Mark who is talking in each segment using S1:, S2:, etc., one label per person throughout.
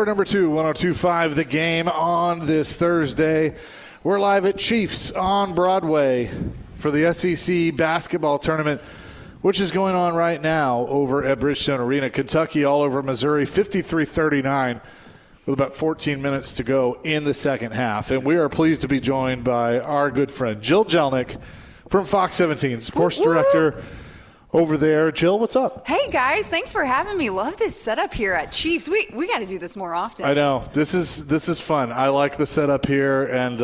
S1: Hour number 2, 102.5 The Game on this Thursday. We're live at Chiefs on Broadway for the SEC basketball tournament, which is going on right now over at Bridgestone Arena. Kentucky all over Missouri, 53-39 with about 14 minutes to go in the second half. And we are pleased to be joined by our good friend Jill Jelnick from Fox 17, Sports Director over there. Jill, what's up?
S2: Hey, guys. Thanks for having me. Love this setup here at Chiefs. We got to do this more often.
S1: I know. This is fun. I like the setup here, and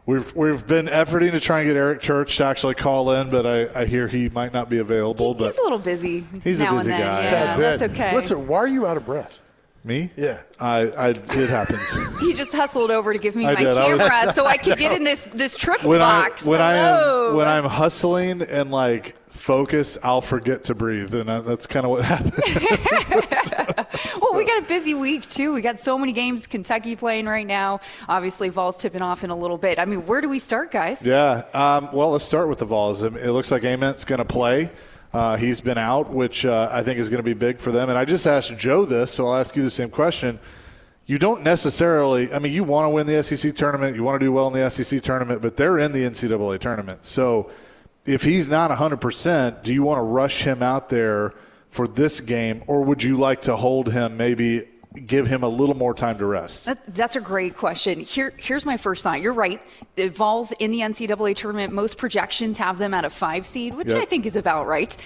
S1: we've been efforting to try and get Eric Church to actually call in, but I hear he might not be available.
S2: He's a little busy.
S1: He's
S2: now
S1: a busy
S2: and then.
S1: guy.
S2: Yeah, that's okay.
S3: Listen, why are you out of breath?
S1: Me?
S3: Yeah.
S1: It happens.
S2: He just hustled over to give me my
S1: did.
S2: camera so I could get in this triple box.
S1: When I'm hustling and like focus, I'll forget to breathe, and that's kind of what happened.
S2: Well, we got a busy week too. We got so many games. Kentucky playing right now. Obviously, Vols tipping off in a little bit. I mean, where do we start, guys?
S1: Yeah. Well, let's start with the Vols. It looks like Ament's going to play. He's been out, which I think is going to be big for them. And I just asked Joe this, so I'll ask you the same question. You don't necessarily – I mean, you want to win the SEC tournament. You want to do well in the SEC tournament, but they're in the NCAA tournament. So if he's not 100%, do you want to rush him out there for this game, or would you like to hold him, maybe give him a little more time to rest?
S2: That's a great question. Here's my first thought. You're right. The Vols in the NCAA tournament, most projections have them at a 5 seed, which I think is about right.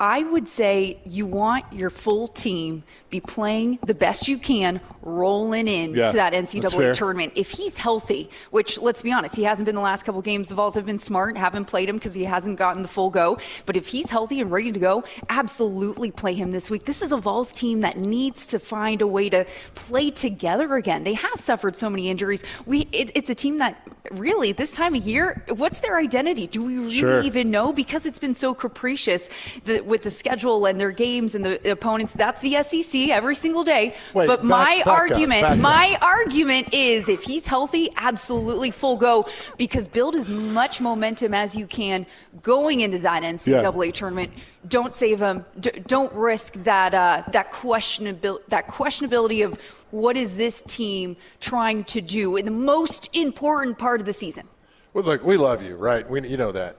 S2: I would say you want your full team be playing the best you can, rolling in to that NCAA tournament. If he's healthy, which, let's be honest, he hasn't been the last couple games. The Vols have been smart, haven't played him because he hasn't gotten the full go. But if he's healthy and ready to go, absolutely play him this week. This is a Vols team that needs to find a way to play together again. They have suffered so many injuries. It's a team that really, this time of year, what's their identity? Do we really even know? Because it's been so capricious with the schedule and their games and the opponents. That's the SEC every single day. But my argument is if he's healthy, absolutely full go, because build as much momentum as you can going into that NCAA tournament. Don't save him. Don't risk that questionability of what is this team trying to do in the most important part of the season.
S3: Well, look, we love you, right? You know that.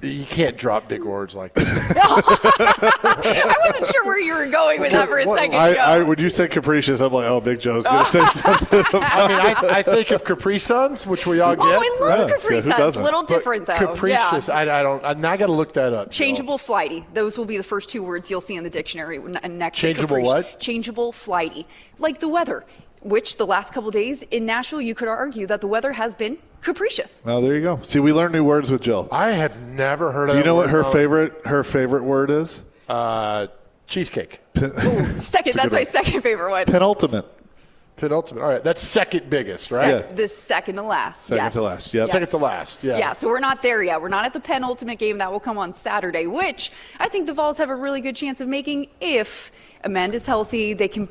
S3: You can't drop big words like that.
S2: I wasn't sure where you were going with that for a second.
S1: When you said capricious, I'm like, oh, Big Joe's going to say something.
S3: I think of Capri Suns, which we all get.
S2: Oh, I love Capri Suns. A little different, though.
S3: Capricious, I got to look that up.
S2: Changeable, flighty. Those will be the first 2 words you'll see in the dictionary next.
S3: Changeable what?
S2: Changeable, flighty. Like the weather, which the last couple days in Nashville, you could argue that the weather has been capricious.
S1: Well, there you go. See, we learn new words with Jill.
S3: I have never heard of.
S1: Do you know what her favorite word is?
S3: Cheesecake.
S2: Second. That's my second favorite one.
S1: Penultimate.
S3: All right, that's second biggest, right?
S2: The second to last.
S1: Second to last. Yeah.
S3: Second to last. Yeah.
S2: Yeah. So we're not there yet. We're not at the penultimate game that will come on Saturday, which I think the Vols have a really good chance of making if Amanda's healthy. They can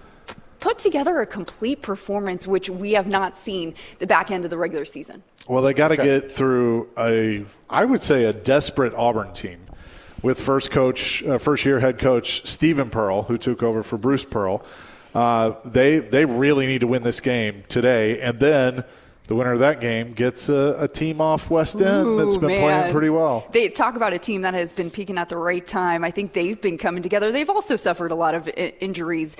S2: put together a complete performance, which we have not seen the back end of the regular season.
S1: Well, they got to get through I would say a desperate Auburn team with first-year head coach Stephen Pearl, who took over for Bruce Pearl. They really need to win this game today, and then the winner of that game gets a team off West End that's been playing pretty well.
S2: They talk about a team that has been peaking at the right time. I think they've been coming together. They've also suffered a lot of injuries,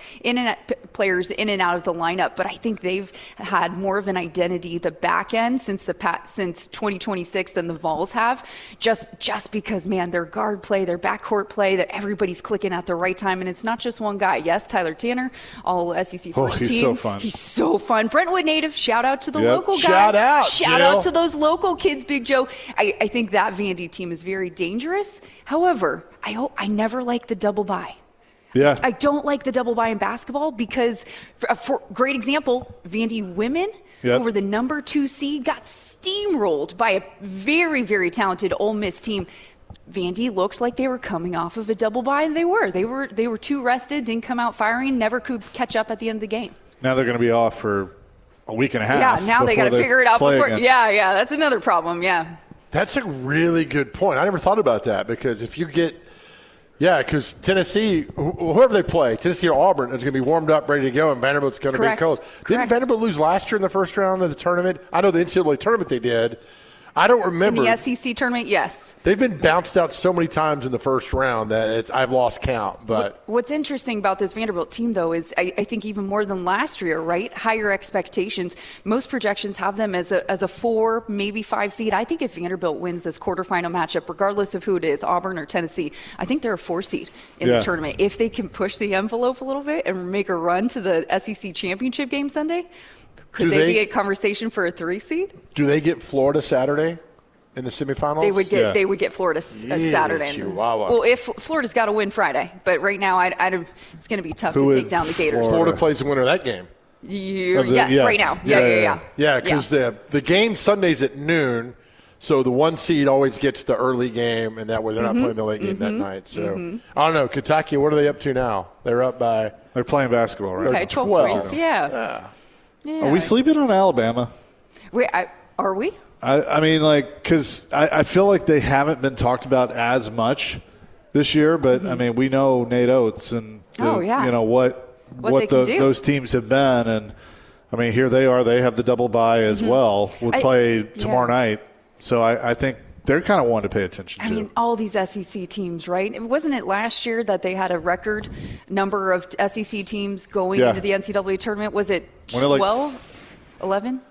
S2: players in and out of the lineup, but I think they've had more of an identity the back end since 2026 than the Vols have. Just because, man, their guard play, their backcourt play, that everybody's clicking at the right time, and it's not just one guy. Yes, Tyler Tanner, all SEC first team.
S1: He's so fun.
S2: He's so fun. Brentwood native. Shout out to the local.
S3: Shout out
S2: to those local kids, Big Joe. I think that Vandy team is very dangerous. However, I never like the double bye.
S1: Yeah.
S2: I don't like the double bye in basketball because, for great example, Vandy women, who were the number 2 seed, got steamrolled by a very, very talented Ole Miss team. Vandy looked like they were coming off of a double bye, and they were too rested, didn't come out firing, never could catch up at the end of the game.
S1: Now they're going to be off for a week and a half.
S2: Yeah, now they got to figure it out before.
S1: Again.
S2: Yeah, that's another problem. Yeah.
S3: That's a really good point. I never thought about that, because if you get Yeah, because Tennessee, whoever they play, Tennessee or Auburn, is going to be warmed up, ready to go, and Vanderbilt's going to be cold. Didn't Vanderbilt lose last year in the first round of the tournament? I know the NCAA tournament they did. I don't remember.
S2: In the SEC tournament, yes.
S3: They've been bounced out so many times in the first round that I've lost count. But
S2: what's interesting about this Vanderbilt team, though, is I think even more than last year, right? Higher expectations. Most projections have them as a 4, maybe 5 seed. I think if Vanderbilt wins this quarterfinal matchup, regardless of who it is, Auburn or Tennessee, I think they're a 4 seed in the tournament. If they can push the envelope a little bit and make a run to the SEC championship game Sunday, could they be a conversation for a 3 seed?
S3: Do they get Florida Saturday in the semifinals?
S2: They would get Florida Saturday.
S3: Chihuahua.
S2: Well, if Florida's got to win Friday, but right now it's going to be tough to take down the Gators.
S3: Florida plays the winner of that game.
S2: Yes, right now. Yeah.
S3: Yeah, because the game Sunday's at noon, so the 1 seed always gets the early game, and that way they're not playing the late game that night. So I don't know. Kentucky, what are they up to now? They're up by.
S1: They're playing basketball, right?
S2: Okay, 12 points. Yeah.
S1: Are we sleeping on Alabama?
S2: Wait, are we?
S1: I mean, because I feel like they haven't been talked about as much this year, but I mean, we know Nate Oates and what those teams have been, and I mean, here they are. They have the double bye as well. We'll play tomorrow night, so I think they're kind of one to pay attention to.
S2: I mean, all these SEC teams, right? Wasn't it last year that they had a record number of SEC teams going into the NCAA tournament? Was it 12, 11?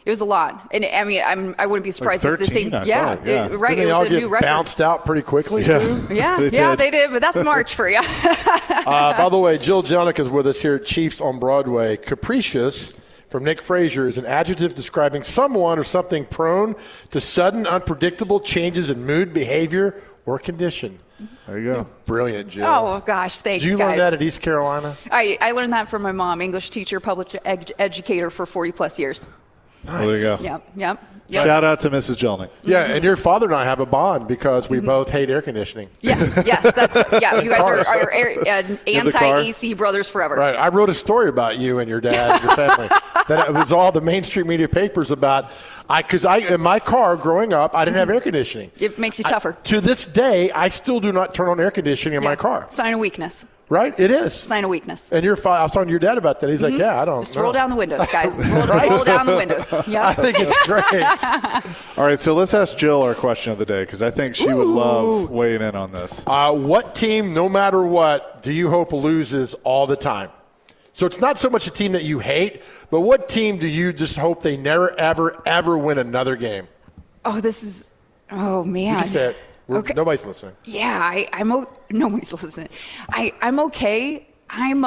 S2: It was a lot. And I mean, I wouldn't be surprised if the same.
S3: Right.
S2: Did
S3: it was a new record. Bounced out pretty quickly.
S2: Yeah, they did. But that's March for you.
S3: By the way, Jill Jelnick is with us here at Chiefs on Broadway. Capricious from Nick Frazier is an adjective describing someone or something prone to sudden, unpredictable changes in mood, behavior, or condition.
S1: There you go.
S3: Brilliant, Jill.
S2: Oh, gosh, thanks,
S3: Did you learn that at East Carolina?
S2: I learned that from my mom, English teacher, public educator for 40-plus years.
S3: Nice.
S1: Well, there you go.
S2: Yep.
S1: Shout out to Mrs. Jelnick.
S3: Yeah, and your father and I have a bond because we both hate air conditioning.
S2: Yes. You guys are anti-AC brothers forever.
S3: Right. I wrote a story about you and your dad and your family. That it was all the mainstream media papers about. Because in my car growing up, I didn't have air conditioning.
S2: It makes you tougher.
S3: To this day, I still do not turn on air conditioning in my car.
S2: Sign of weakness.
S3: Right? It is.
S2: Sign of weakness.
S3: And I was talking to your dad about that. He's like, I don't know.
S2: Just roll down the windows, guys. Roll down the windows. Yep.
S3: I think it's great.
S1: All right, so let's ask Jill our question of the day because I think she would love weighing in on this.
S3: What team, no matter what, do you hope loses all the time? So it's not so much a team that you hate, but what team do you just hope they never, ever, ever win another game?
S2: Oh, man.
S3: You can say it. Okay. Nobody's listening.
S2: Yeah, nobody's listening. I'm okay. I'm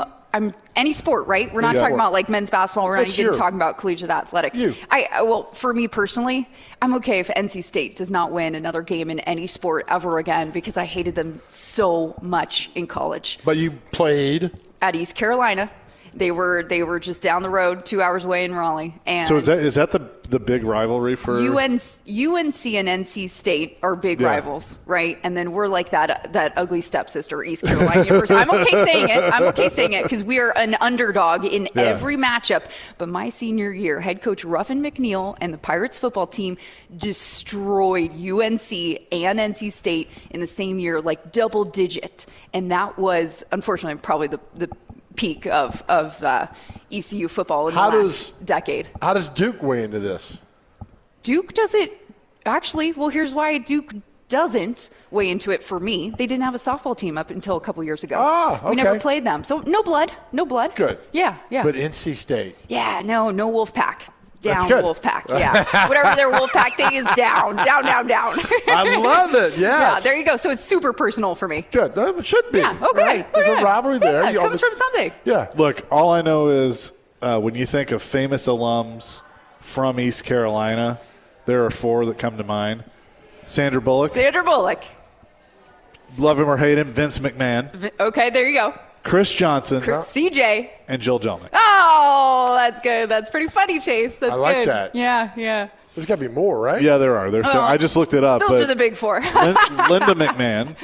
S2: any sport, right? We're not talking about like men's basketball. We're not even talking about collegiate athletics. Well, for me personally, I'm okay if NC State does not win another game in any sport ever again because I hated them so much in college.
S3: But you played
S2: at East Carolina. They were just down the road, 2 hours away in Raleigh. And
S1: so is that the big rivalry for
S2: UNC and NC State are big rivals, right? And then we're like that ugly stepsister, East Carolina University. I'm okay saying it because we are an underdog in every matchup. But my senior year, head coach Ruffin McNeil and the Pirates football team destroyed UNC and NC State in the same year, like double digit. And that was unfortunately probably the peak of ECU football in the last decade.
S3: How does Duke weigh into this?
S2: Duke does it actually. Well, here's why Duke doesn't weigh into it for me. They didn't have a softball team up until a couple years ago.
S3: Okay.
S2: We never played them. So no blood.
S3: Good.
S2: Yeah.
S3: But NC State.
S2: Yeah, no Wolfpack. Down Wolfpack, whatever their Wolfpack thing is, down.
S3: I love it, yes.
S2: Yeah, there you go. So it's super personal for me.
S3: Good, it should be.
S2: Yeah, okay.
S3: Right? There's a rivalry there.
S2: Yeah, it comes from something.
S3: Yeah.
S1: Look, all I know is when you think of famous alums from East Carolina, there are 4 that come to mind. Sandra Bullock. Love him or hate him, Vince McMahon.
S2: Okay, there you go.
S1: Chris Johnson.
S2: CJ.
S1: And Jill Jelnick.
S2: Oh, that's good. That's pretty funny, Chase. That's
S3: I like
S2: good.
S3: that.
S2: Yeah.
S3: There's got to be more, right?
S1: Yeah, there are. I just looked it up.
S2: Those are the big 4.
S1: Linda McMahon.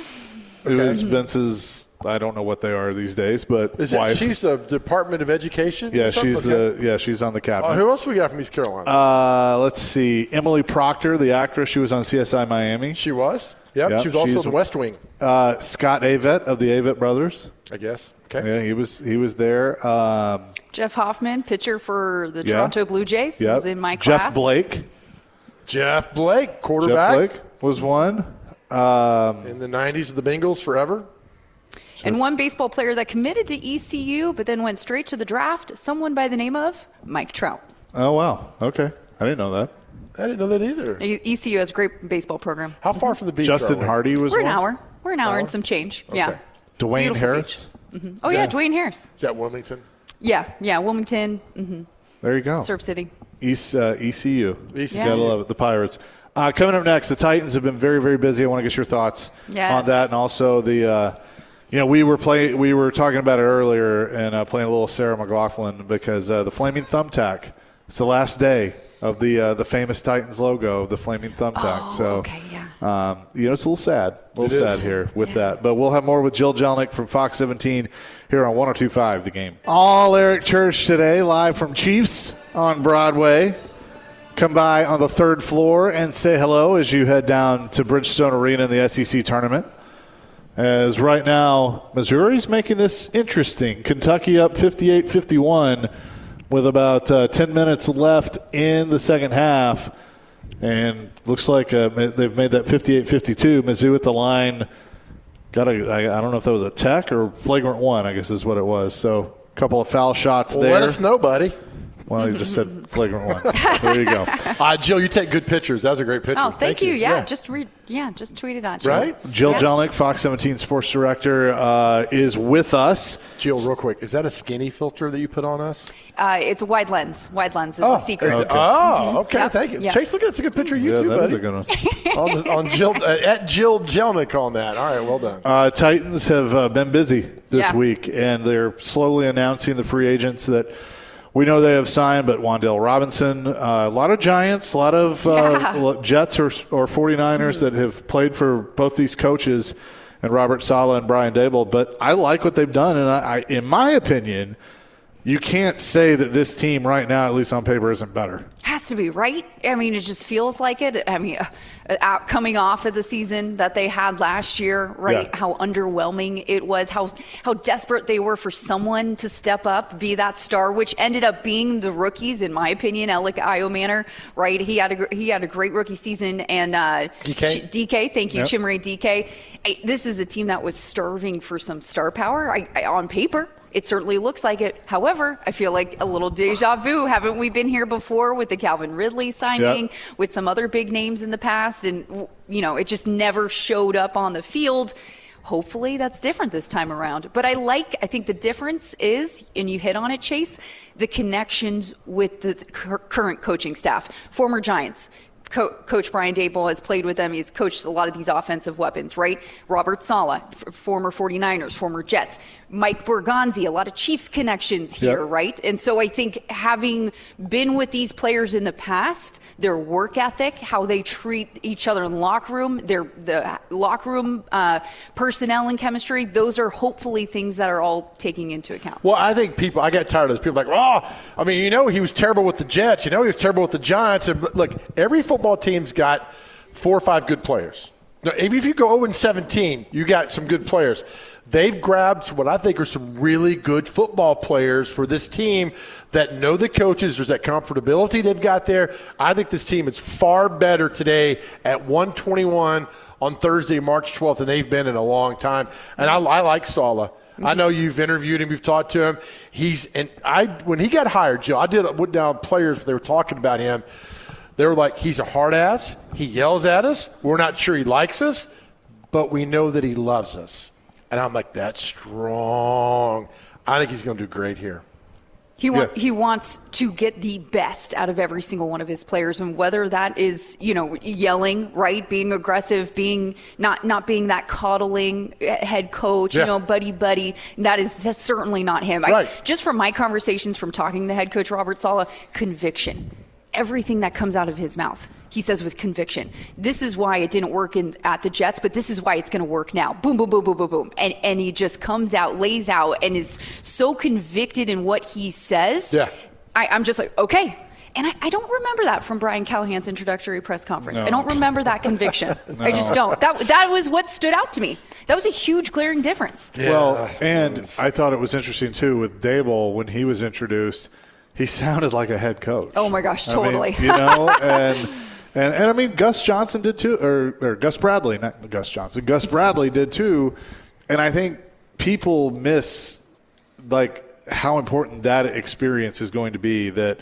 S1: who's Vince's, I don't know what they are these days, but
S3: Is
S1: wife.
S3: She's the Department of Education?
S1: Yeah,
S3: or something?
S1: she's on the cabinet.
S3: Who else we got from East Carolina?
S1: Let's see. Emily Proctor, the actress, she was on CSI Miami.
S3: She was? Yep, she was also in the West Wing.
S1: Scott Avett of the Avett Brothers.
S3: I guess. Okay.
S1: Yeah, he was there.
S2: Jeff Hoffman, pitcher for the Toronto Blue Jays, was in my
S1: Jeff
S2: class.
S1: Blake,
S3: quarterback.
S1: Jeff Blake was one.
S3: In the 90s of the Bengals forever.
S2: And one baseball player that committed to ECU but then went straight to the draft, someone by the name of Mike Trout.
S1: Oh, wow. Okay. I didn't know that.
S3: I didn't know that either.
S2: ECU has a great baseball program.
S3: How far from the beach
S1: Justin
S3: are we?
S1: Hardy was
S2: We're
S1: one.
S2: an hour. We're an hour and some change.
S3: Okay.
S2: Yeah.
S1: Dwayne
S2: Beautiful
S1: Harris.
S2: beach. Oh, yeah, Dwayne Harris.
S3: Is that Wilmington?
S2: Yeah, Wilmington,
S1: There you go.
S2: Surf City.
S1: ECU.
S2: Yeah.
S1: Gotta love it. The Pirates. Coming up next, the Titans have been very, very busy. I want to get your thoughts on that, and also the. We were talking about it earlier and playing a little Sarah McLachlan because the Flaming Thumbtack. It's the last day of the famous Titans logo, the Flaming Thumbtack.
S2: Oh,
S1: so,
S2: okay, yeah.
S1: It's a little sad. Here with that. But we'll have more with Jill Jelnick from Fox 17 here on 102.5 The Game. All Eric Church today, live from Chiefs on Broadway. Come by on the third floor and say hello as you head down to Bridgestone Arena in the SEC tournament. As right now, Missouri's making this interesting. Kentucky up 58-51 with about 10 minutes left in the second half. And looks like they've made that 58-52. Mizzou at the line. I don't know if that was a tech or flagrant one, I guess is what it was. So a couple of foul shots there.
S3: Let us know, buddy.
S1: Well, you just said flagrant one. There you go.
S3: Jill, you take good pictures. That was a great picture.
S2: Oh, thank you. Yeah, just tweeted on you.
S3: Right?
S1: Jill Jelnick, Fox 17 Sports Director, is with us.
S3: Jill, real quick, is that a skinny filter that you put on us?
S2: It's a wide lens. Wide lens is the secret.
S3: Okay.
S2: Yep.
S3: Thank you.
S2: Yeah.
S3: Chase, look at that's a good picture of you too,
S1: that
S3: buddy.
S1: is a good one.
S3: on Jill at Jill Jelnick on that. All right, well done.
S1: Titans have been busy this
S2: Yeah.
S1: week, and they're slowly announcing the free agents that we know they have signed, but Wan'Dale Robinson, a lot of Giants, a lot of Jets or 49ers that have played for both these coaches, and Robert Saleh and Brian Daboll. But I like what they've done, and I in my opinion, you can't say that this team right now, at least on paper, isn't better.
S2: Has to be, right? I mean, it just feels like it. I mean, coming off of the season that they had last year, right?
S1: Yeah.
S2: How underwhelming it was, how desperate they were for someone to step up, be that star, which ended up being the rookies, in my opinion. Alec Iomanner, right? He had a great rookie season, and DK, thank you,
S1: Yep.
S2: Chimere DK. This is a team that was starving for some star power. On paper, it certainly looks like it. However, I feel like a little deja vu. Haven't we been here before with the Calvin Ridley signing, with some other big names in the past? And, it just never showed up on the field. Hopefully that's different this time around. But I think the difference is, and you hit on it, Chase, the connections with the current coaching staff. Former Giants. Coach Brian Daboll has played with them. He's coached a lot of these offensive weapons, right? Robert Saleh, former 49ers, former Jets. Mike Bergonzi, a lot of Chiefs connections here, right? And so I think having been with these players in the past, their work ethic, how they treat each other in the locker room, the locker room personnel and chemistry, those are hopefully things that are all taking into account.
S3: Well, I think I got tired of this. People are like, he was terrible with the Jets. He was terrible with the Giants. And look, every football team's got 4 or 5 good players. Now, if you go 0-17, you got some good players. They've grabbed what I think are some really good football players for this team that know the coaches. There's that comfortability they've got there. I think this team is far better today at 121 on Thursday, March 12th, than they've been in a long time. And I like Saleh. I know you've interviewed him, you've talked to him. When he got hired, Joe, I went down players, they were talking about him. They were like, he's a hard ass. He yells at us. We're not sure he likes us, but we know that he loves us. And I'm like, that's strong. I think he's going to do great here.
S2: He wants to get the best out of every single one of his players, and whether that is, yelling, right, being aggressive, being not being that coddling head coach, buddy. That's certainly not him.
S3: Right.
S2: Just from my conversations, from talking to head coach Robert Saleh, conviction. everything that comes out of his mouth, he says with conviction. This is why it didn't work at the Jets, but this is why it's going to work now. Boom, boom, boom, boom, boom, boom. And he just comes out, lays out, and is so convicted in what he says.
S3: Yeah.
S2: I'm just like, okay. And I don't remember that from Brian Callahan's introductory press conference.
S1: No.
S2: I don't remember that conviction.
S1: No.
S2: I just don't. That was what stood out to me. That was a huge glaring difference.
S3: Yeah.
S1: Well, and I thought it was interesting, too, with Dable, when he was introduced, he sounded like a head coach.
S2: Oh, my gosh, totally.
S1: I mean, and I mean, Gus Johnson did, too, or Gus Bradley, not Gus Johnson. Gus Bradley did, too. And I think people miss, like, how important that experience is going to be, that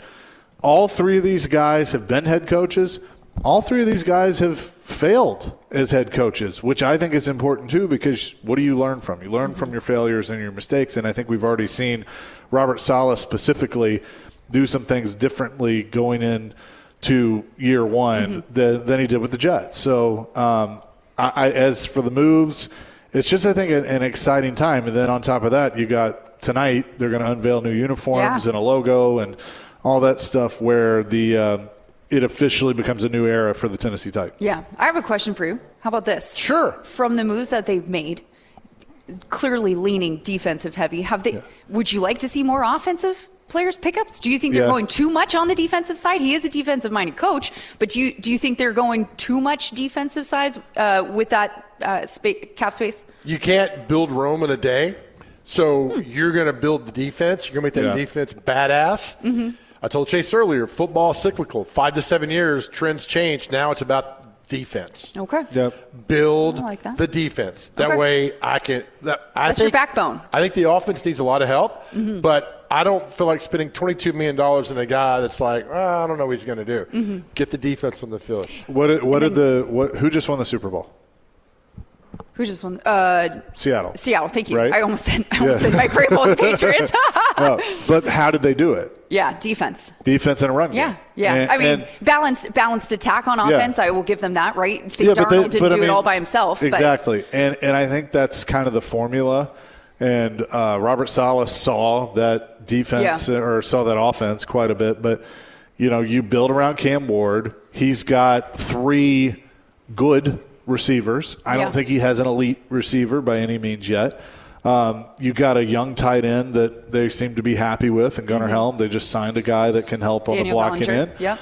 S1: all three of these guys have been head coaches. All three of these guys have failed as head coaches, which I think is important too, because what do you learn from? You learn from your failures and your mistakes, and I think we've already seen Robert Saleh specifically do some things differently going into year one than he did with the Jets. So as for the moves, it's just, I think, an exciting time. And then on top of that, you got tonight, they're going to unveil new uniforms and a logo and all that stuff, where it officially becomes a new era for the Tennessee Titans.
S2: Yeah. I have a question for you. How about this?
S3: Sure.
S2: From the moves that they've made, clearly leaning defensive heavy, would you like to see more offensive players pickups? Do you think they're going too much on the defensive side? He is a defensive-minded coach, but do you think they're going too much defensive sides with that cap space?
S3: You can't build Rome in a day. So you're going to build the defense. You're going to make that defense badass. Mm-hmm. I told Chase earlier, football is cyclical. 5 to 7 years, trends change. Now it's about defense.
S2: Okay.
S1: Yep.
S3: Build
S2: the
S3: defense. That way I can –
S2: That's your backbone.
S3: I think the offense needs a lot of help, but I don't feel like spending $22 million in a guy that's like, I don't know what he's going to do. Mm-hmm. Get the defense on the field.
S1: Who just won the Super Bowl?
S2: Who just won?
S1: Seattle.
S2: Thank you.
S1: Right?
S2: I almost said Mike Vrabel and the Patriots.
S1: No, but how did they do it?
S2: Yeah, defense.
S1: Defense and a run game.
S2: Yeah. I mean, balanced attack on offense. I will give them that, right? Steve Darnold didn't do it all by himself.
S1: Exactly. And I think that's kind of the formula. And Robert Saleh saw that defense or saw that offense quite a bit. But, you build around Cam Ward. He's got 3 good receivers. I don't think he has an elite receiver by any means yet. You got a young tight end that they seem to be happy with, and Gunnar Helm. They just signed a guy that can help on the blocking end.
S2: Yep.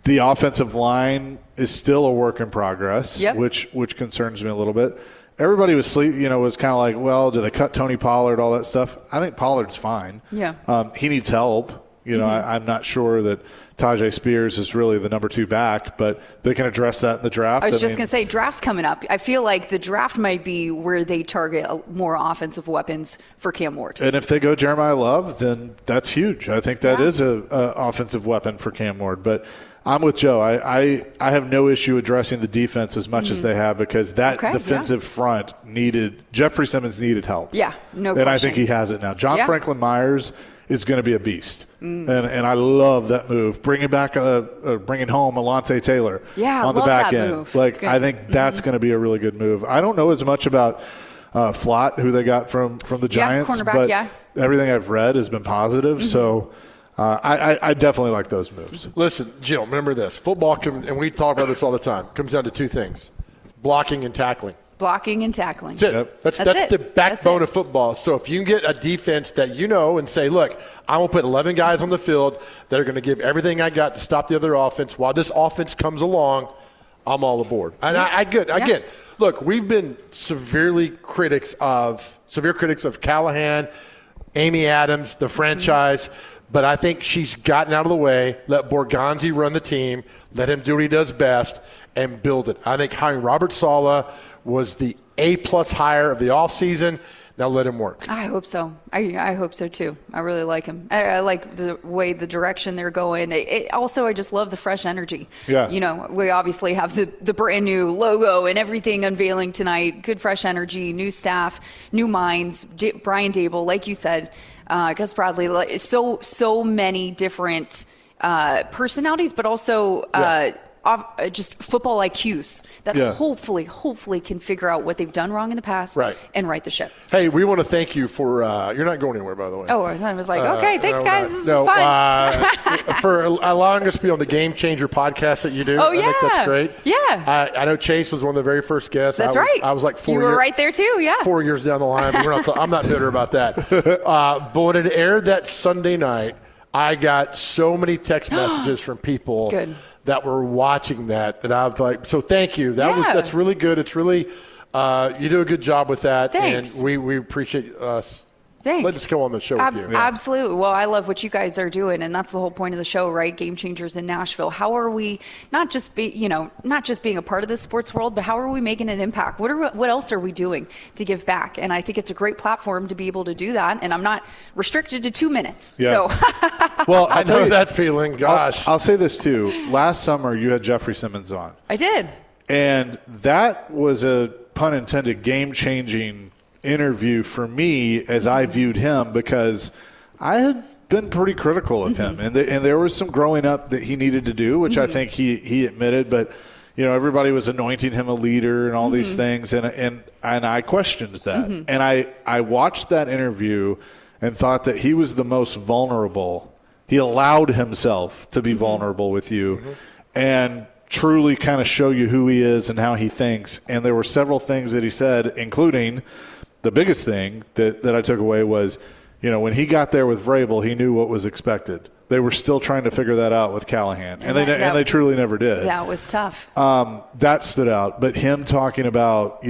S1: The offensive line is still a work in progress,
S2: yep.
S1: which concerns me a little bit. Everybody was was kind of like, well, do they cut Tony Pollard, all that stuff? I think Pollard's fine.
S2: Yeah.
S1: He needs help. I'm not sure that Tajay Spears is really the number 2 back, but they can address that in the draft.
S2: I was just going to say, draft's coming up. I feel like the draft might be where they target more offensive weapons for Cam Ward.
S1: And if they go Jeremiah Love, then that's huge. I think that is a offensive weapon for Cam Ward. But I'm with Joe. I have no issue addressing the defense as much as they have, because that defensive front needed – Jeffrey Simmons needed help.
S2: Yeah, no question.
S1: And I think he has it now. John Franklin Myers is going to be a beast. And I love that move. Bringing home Alontae Taylor on the back end.
S2: Move.
S1: I think that's going to be a really good move. I don't know as much about Flott, who they got from the Giants, but everything I've read has been positive. So I definitely like those moves.
S3: Listen, Jill, remember this. Football, and we talk about this all the time, comes down to 2 things: blocking and tackling.
S2: Blocking and tackling.
S3: That's it. Yep. That's the backbone of football. So if you can get a defense that and say, look, I'm going to put 11 guys on the field that are going to give everything I got to stop the other offense. While this offense comes along, I'm all aboard. And I get. Look, we've been severe critics of Callahan, Amy Adams, the franchise. But I think she's gotten out of the way, let Borgonzi run the team, let him do what he does best, and build it. I think hiring Robert Saleh was the A-plus hire of the offseason. Now let him work.
S2: I hope so. I hope so, too. I really like him. I like the way, the direction they're going. Also, I just love the fresh energy.
S1: Yeah.
S2: We obviously have the brand new logo and everything unveiling tonight. Good, fresh energy, new staff, new minds. Brian Dable, like you said, Gus Bradley, so many different personalities, but also just football IQs that hopefully can figure out what they've done wrong in the past and right the ship.
S3: Hey, we want to thank you for you're not going anywhere, by the way.
S2: Oh, I thought it was like, okay, thanks, guys. This is fun.
S3: For allowing us to be on the Game Changer podcast that you do.
S2: Oh,
S3: I think that's great.
S2: Yeah.
S3: I know Chase was one of the very first guests.
S2: That's right.
S3: I was like 4 years.
S2: You were right there, too, yeah.
S3: 4 years down the line. But I'm not bitter about that. But when it aired that Sunday night, I got so many text messages from people that were watching that I was like, so thank you. That's really good. It's really you do a good job with that.
S2: Thanks.
S3: And we appreciate us.
S2: Thanks.
S3: Let us go on the show with you.
S2: Absolutely. Well, I love what you guys are doing, and that's the whole point of the show, right? Game Changers in Nashville. How are we not just being a part of this sports world, but how are we making an impact? What else are we doing to give back? And I think it's a great platform to be able to do that. And I'm not restricted to 2 minutes. Yeah. So,
S3: well, I know that feeling. Gosh,
S1: I'll say this too. Last summer, you had Jeffrey Simmons on.
S2: I did,
S1: and that was a pun intended game-changing interview for me as I viewed him, because I had been pretty critical of him, and there was some growing up that he needed to do, which I think he admitted. But everybody was anointing him a leader and all these things, and I questioned that. And I watched that interview and thought that he was the most vulnerable. He allowed himself to be vulnerable with you, and truly kind of show you who he is and how he thinks. And there were several things that he said, including the biggest thing that I took away was, when he got there with Vrabel, he knew what was expected. They were still trying to figure that out with Callahan, and they truly never did.
S2: Yeah, it was tough.
S1: That stood out. But him talking about,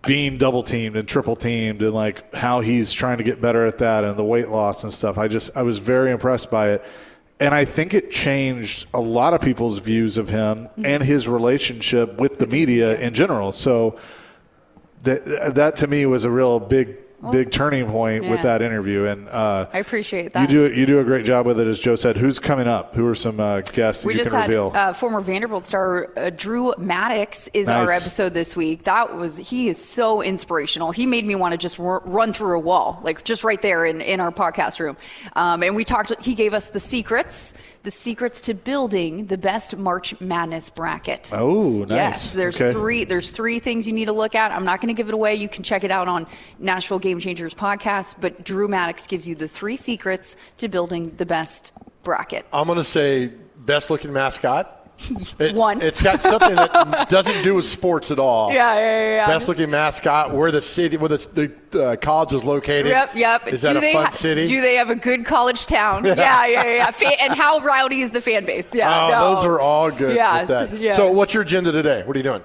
S1: being double teamed and triple teamed, and like how he's trying to get better at that, and the weight loss and stuff. I was very impressed by it. And I think it changed a lot of people's views of him and his relationship with the media in general. So that to me was a real big turning point with that interview, and I
S2: appreciate that.
S1: You do a great job with it, as Joe said. Who's coming up? Who are some guests that you can reveal?
S2: We just had former Vanderbilt star Drew Maddox is our episode this week. He is so inspirational. He made me want to just run through a wall, like just right there in our podcast room. And he gave us the secrets to building the best March Madness bracket.
S1: Oh, nice.
S2: Yes, there's three things you need to look at. I'm not going to give it away. You can check it out on Nashville Game Changers podcast, but Drew Maddox gives you the 3 secrets to building the best bracket.
S3: I'm going to say best looking mascot.
S2: It's
S3: got something that doesn't do with sports at all.
S2: Yeah.
S3: Best looking mascot, where the college is located.
S2: Yep.
S3: Is that a fun city?
S2: Do they have a good college town? Yeah. And how rowdy is the fan base?
S3: Those are all good.
S2: Yes,
S3: with that.
S2: yeah.
S3: So what's your agenda today? What are you doing?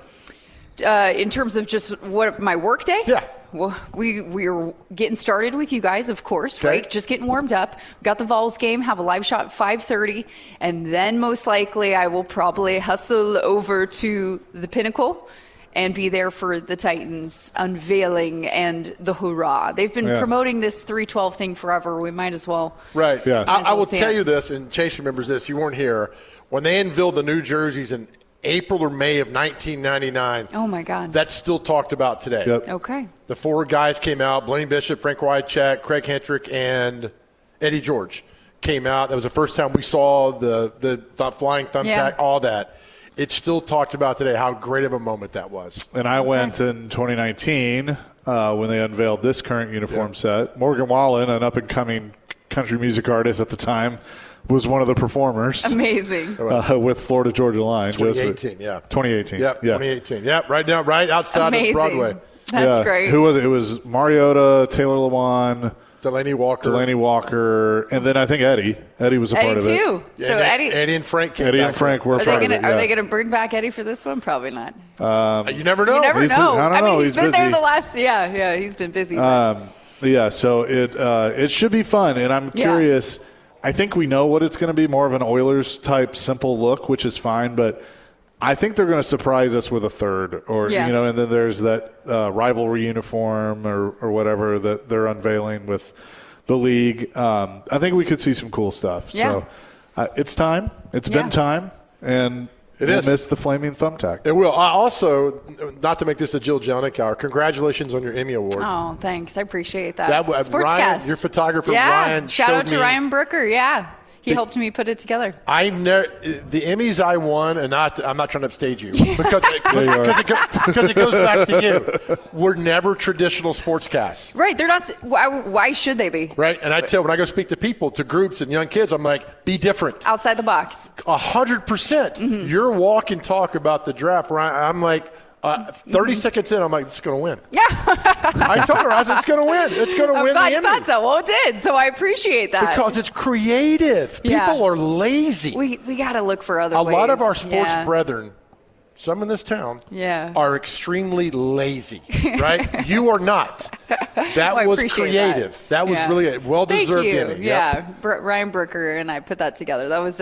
S2: In terms of just my work day?
S3: Yeah.
S2: Well, we're getting started with you guys, of course, right? Just getting warmed up. We got the Vols game, have a live shot at 5:30, and then most likely I will probably hustle over to the Pinnacle and be there for the Titans unveiling and the hurrah. They've been promoting this 312 thing forever. We might as well.
S3: Right. Yeah. I will tell you this, and Chase remembers this. You weren't here when they unveiled the new jerseys in April or May of 1999.
S2: Oh, my God.
S3: That's still talked about today.
S1: Yep.
S2: Okay.
S3: The 4 guys came out. Blaine Bishop, Frank Wycheck, Craig Hentrick, and Eddie George came out. That was the first time we saw the flying thumbtack, all that. It's still talked about today how great of a moment that was.
S1: And I went in 2019 when they unveiled this current uniform set. Morgan Wallen, an up-and-coming country music artist at the time, was one of the performers.
S2: Amazing.
S1: With Florida Georgia Line.
S3: 2018,
S1: 2018.
S3: Yep, 2018. Yep, right outside of Broadway.
S2: That's great.
S1: Who was it? It was Mariota, Taylor Lewan,
S3: Delaney Walker,
S1: and then I think Eddie. Eddie was a part of it.
S2: Eddie too. So
S3: Eddie and Frank came back.
S1: Were part of it.
S2: Are they going to bring back Eddie for this one? Probably not.
S3: You never know.
S2: You never know.
S1: I don't know.
S2: He's been
S1: busy.
S2: there the last. Yeah. He's been busy.
S1: So it should be fun, and I'm curious. I think we know what it's going to be, more of an Oilers type simple look, which is fine, but I think they're going to surprise us with a third, and then there's that rivalry uniform or whatever that they're unveiling with the league. I think we could see some cool stuff.
S2: Yeah.
S1: So it's time. It's been time, and we'll miss the flaming thumbtack.
S3: It will. Also, not to make this a Jill Jelnick hour, congratulations on your Emmy Award.
S2: Oh, thanks. I appreciate that.
S3: Ryan, your photographer, Ryan.
S2: Shout out to Ryan Brooker. Yeah. He helped me put it together.
S3: I've never the Emmys I won, and I'm not trying to upstage you because it goes back to you. We're never traditional sportscasts.
S2: Right. They're not. Why should they be?
S3: Right. And I tell when I go speak to people, to groups and young kids, I'm like, be different.
S2: Outside the box.
S3: 100%. Your walk and talk about the draft, Ryan, I'm like, 30 seconds in, I'm like, it's going to win.
S2: Yeah.
S3: I told her, I said, it's going to win. It's going to win the Emmy.
S2: I thought so. Well, it did. So I appreciate that.
S3: Because it's creative.
S2: Yeah.
S3: People are lazy.
S2: We got to look for other ways.
S3: A lot of our sports brethren, some in this town, are extremely lazy, right? You are not. That was creative. That was really a well-deserved Emmy.
S2: Yeah, Ryan Brooker and I put that together. That was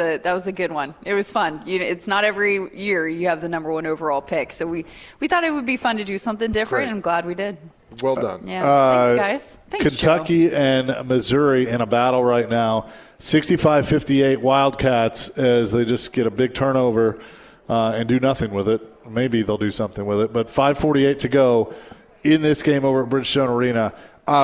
S2: a good one. It was fun. It's not every year you have the number one overall pick, so we thought it would be fun to do something different, and I'm glad we did.
S3: Well done.
S2: Yeah, thanks, guys. Thanks,
S1: Kentucky
S2: Joe.
S1: and Missouri in a battle right now. 65-58 Wildcats as they just get a big turnover and do nothing with it. Maybe they'll do something with it, but 5:48 to go in this game over at Bridgestone Arena.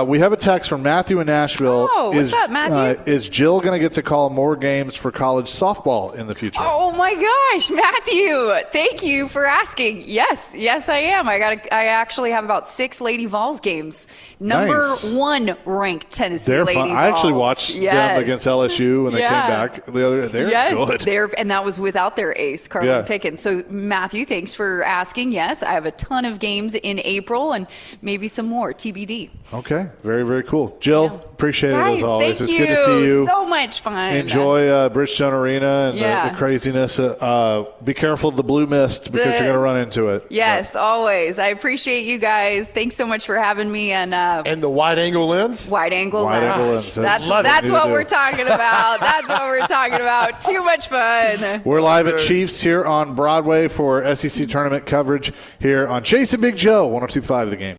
S1: We have a text from Matthew in Nashville.
S2: Oh, what's up, Matthew?
S1: Is Jill going to get to call more games for college softball in the future?
S2: Oh my gosh, Matthew! Thank you for asking. Yes, I am. I actually have about 6 Lady Vols games. Number 1 ranked Tennessee
S1: They're
S2: Lady
S1: fun.
S2: Vols.
S1: I actually watched them against LSU when they came back the other. They're good.
S2: And that was without their ace, Carlin Pickens. So Matthew, thanks for asking. Yes, I have a ton of games in April and maybe some more TBD.
S1: Okay. Very, very cool. Jill, appreciate it as always.
S2: Thank
S1: It's good to see you.
S2: So much fun.
S1: Enjoy Bridgestone Arena and the craziness. Be careful of the blue mist because you're going to run into it.
S2: Yes, always. I appreciate you guys. Thanks so much for having me. And
S3: the wide angle lens?
S2: Wide angle lens. That's what we're talking about. That's what we're talking about. Too much fun.
S1: We're live at Chiefs here on Broadway for SEC tournament coverage here on Chase and Big Joe, 102.5 The Game.